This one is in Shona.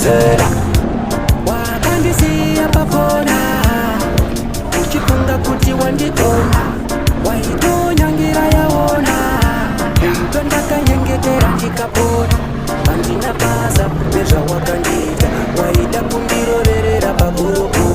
zera. Wakandisiya pakona uchifunga kuti wandikona, waitonyangira yaona ndo ndakanyengetera ndikapona. Andina basa nezvawakandiita, waida kundirorerera paburuku